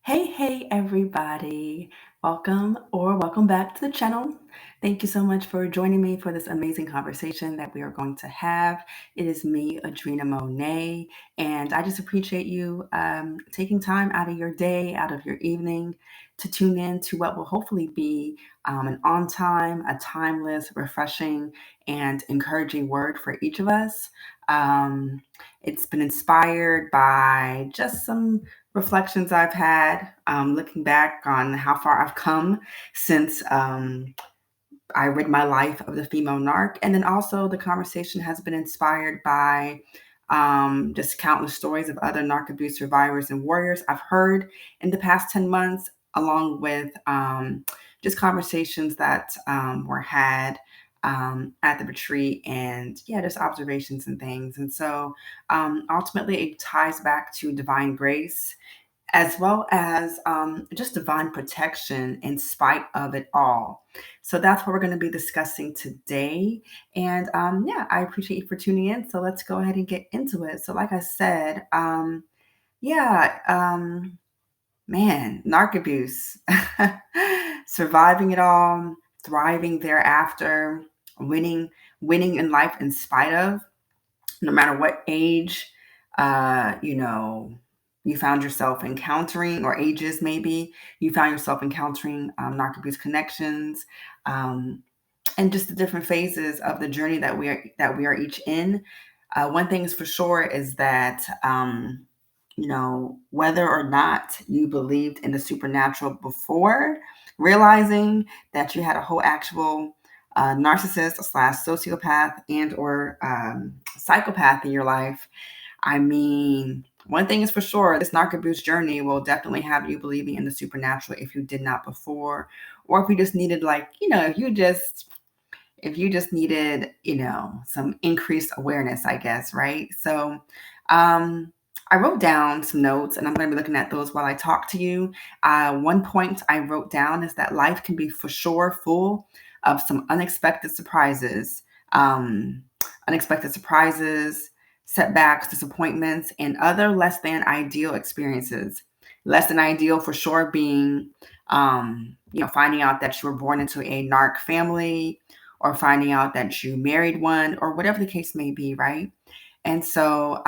Hey, everybody. Welcome back to the channel. Thank you so much for joining me for this amazing conversation that we are going to have. It is me, Adrena Monet, and I just appreciate you taking time out of your day, out of your evening to tune in to what will hopefully be an on time, a timeless, refreshing, and encouraging word for each of us. Um, it's been inspired by just some reflections I've had, looking back on how far I've come since I read My Life of the Female Narc. And then also the conversation has been inspired by just countless stories of other narc abuse survivors and warriors I've heard in the past 10 months, along with just conversations that were had at the retreat and yeah, just observations and things. And so ultimately, it ties back to divine grace as well as just divine protection in spite of it all. So that's what we're going to be discussing today. And yeah, I appreciate you for tuning in. So let's go ahead and get into it. So, like I said, yeah, man, narc abuse, surviving it all, thriving thereafter, winning, winning in life in spite of, no matter what age, you know, you found yourself encountering, or ages maybe, you found yourself encountering narc abuse connections, um, and just the different phases of the journey that we are each in. One thing is for sure is that whether or not you believed in the supernatural before realizing that you had a whole actual narcissist slash sociopath and or psychopath in your life. I mean, one thing is for sure, this narc abuse journey will definitely have you believing in the supernatural if you did not before, or if you just needed, like, if you just needed, some increased awareness, I guess, right? So, I wrote down some notes, and I'm going to be looking at those while I talk to you. One point I wrote down is that life can be for sure full of some um, unexpected surprises, setbacks, disappointments, and other less than ideal experiences. Less than ideal for sure being, finding out that you were born into a narc family, or finding out that you married one, or whatever the case may be, right? And so,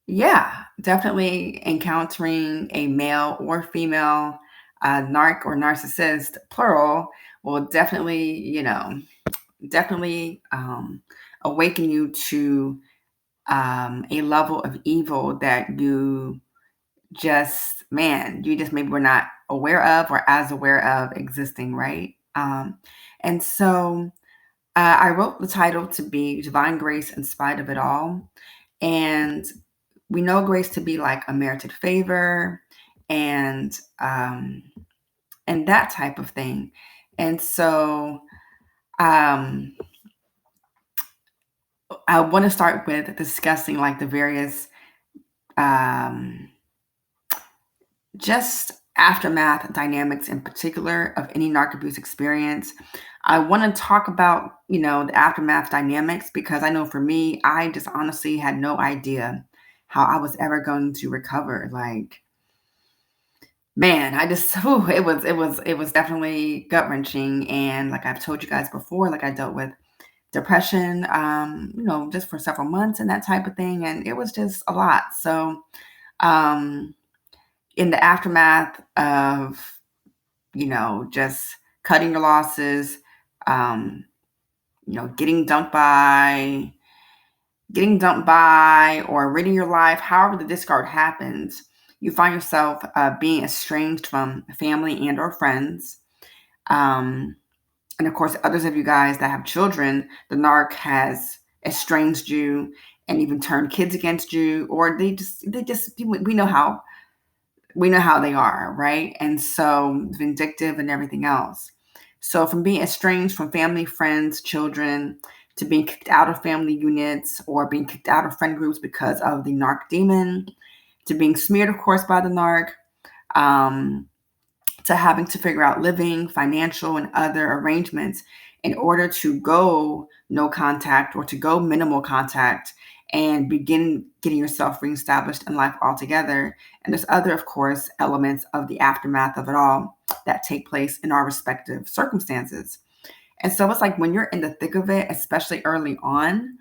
yeah, definitely encountering a male or female narc or narcissist, plural, will definitely, definitely awaken you to a level of evil that you just maybe were not aware of or as aware of existing, right? And so I wrote the title to be Divine Grace in Spite of It All. And we know grace to be like a merited favor and um, and that type of thing. And so um, I want to start with discussing like the various um, just aftermath dynamics in particular of any narc abuse experience. I want to talk about, the aftermath dynamics because I know for me, I just honestly had no idea how I was ever going to recover. Like, man, I just it was definitely gut wrenching. And like I've told you guys before, like I dealt with depression, just for several months and that type of thing, and it was just a lot. So, um, in the aftermath of, just cutting your losses, um, getting dumped by or ridding your life, however the discard happens, you find yourself being estranged from family and or friends. Um, and of course, others of you guys that have children, the narc has estranged you and even turned kids against you, or we know how they are, right? And so vindictive and everything else. So from being estranged from family, friends, children, to being kicked out of family units or being kicked out of friend groups because of the narc demon, to being smeared, of course, by the narc, um, to having to figure out living, financial, and other arrangements in order to go no contact or to go minimal contact and begin getting yourself reestablished in life altogether. And there's other, of course, elements of the aftermath of it all that take place in our respective circumstances. And so it's like when you're in the thick of it, especially early on,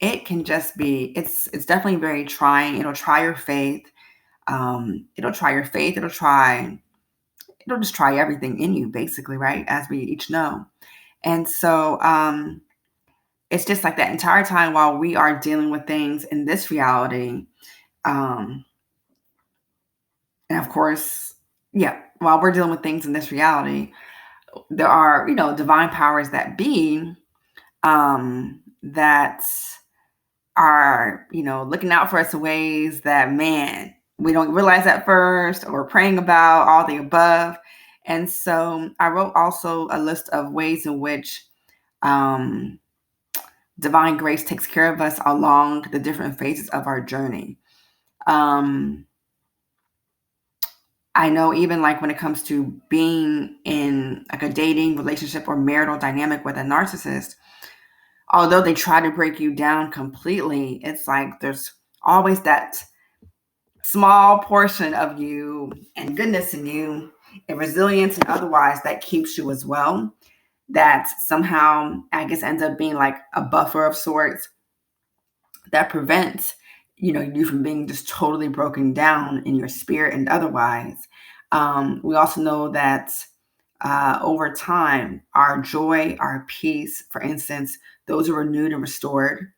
it can just be, it's definitely very trying. It'll try your faith. It'll try your faith. It'll just try everything in you, basically, right? As we each know. And so it's just like that entire time while we are dealing with things in this reality. And of course, while we're dealing with things in this reality, there are, divine powers that be, that are, looking out for us in ways that, man, we don't realize at first, or praying about, all the above. And so I wrote also a list of ways in which divine grace takes care of us along the different phases of our journey. I know even like when it comes to being in like a dating relationship or marital dynamic with a narcissist, although they try to break you down completely, it's like there's always that small portion of you and goodness in you and resilience and otherwise that keeps you as well. That somehow, I guess, ends up being like a buffer of sorts that prevents, you from being just totally broken down in your spirit and otherwise. We also know that over time, our joy, our peace, for instance, those are renewed and restored.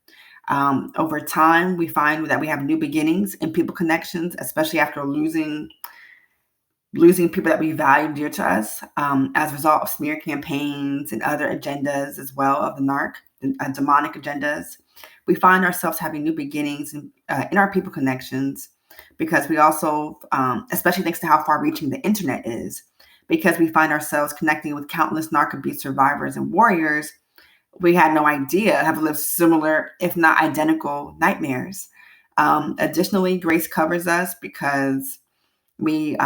Over time, we find that we have new beginnings in people connections, especially after losing people that we value dear to us, as a result of smear campaigns and other agendas as well of the narc, demonic agendas. We find ourselves having new beginnings in our people connections, because we also, especially thanks to how far-reaching the internet is, because we find ourselves connecting with countless narc abuse survivors and warriors we had no idea have lived similar, if not identical, nightmares. Additionally, grace covers us because we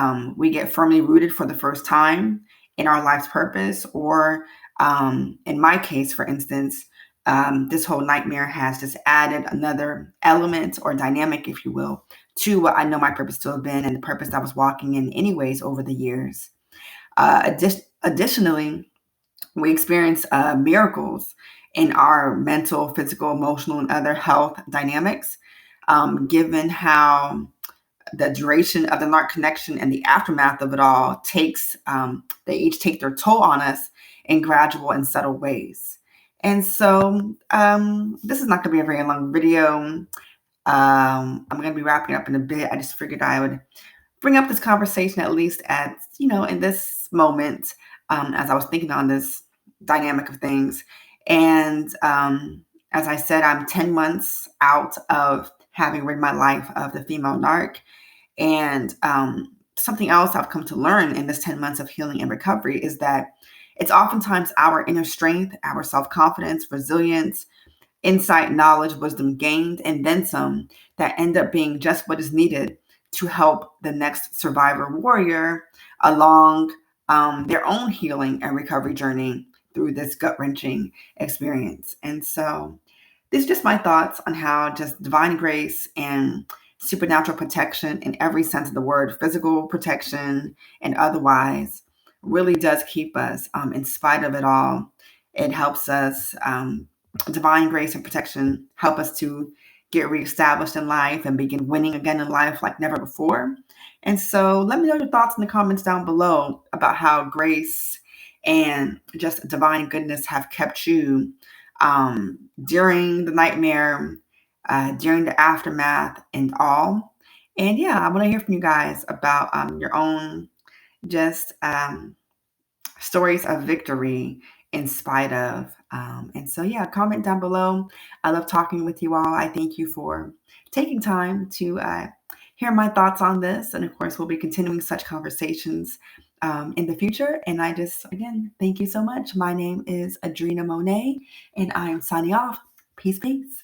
get firmly rooted for the first time in our life's purpose, or in my case, for instance, this whole nightmare has just added another element or dynamic, if you will, to what I know my purpose to have been and the purpose I was walking in anyways over the years. Additionally, we experience miracles in our mental, physical, emotional, and other health dynamics, given how the duration of the narc connection and the aftermath of it all they each take their toll on us in gradual and subtle ways. And so this is not going to be a very long video. I'm going to be wrapping up in a bit. I just figured I would bring up this conversation at least in this moment, as I was thinking on this dynamic of things. And as I said, I'm 10 months out of having rid my life of the female narc. And something else I've come to learn in this 10 months of healing and recovery is that it's oftentimes our inner strength, our self-confidence, resilience, insight, knowledge, wisdom gained, and then some that end up being just what is needed to help the next survivor warrior along their own healing and recovery journey through this gut-wrenching experience. And so these are just my thoughts on how just divine grace and supernatural protection in every sense of the word, physical protection and otherwise, really does keep us in spite of it all. It helps us, divine grace and protection help us to get reestablished in life and begin winning again in life like never before. And so let me know your thoughts in the comments down below about how grace and just divine goodness have kept you during the nightmare, during the aftermath and all. And yeah, I want to hear from you guys about your own just stories of victory in spite of. And so, yeah, comment down below. I love talking with you all. I thank you for taking time to hear my thoughts on this. And of course, we'll be continuing such conversations in the future. And I just, again, thank you so much. My name is Adrena Monet, and I am signing off. Peace, peace.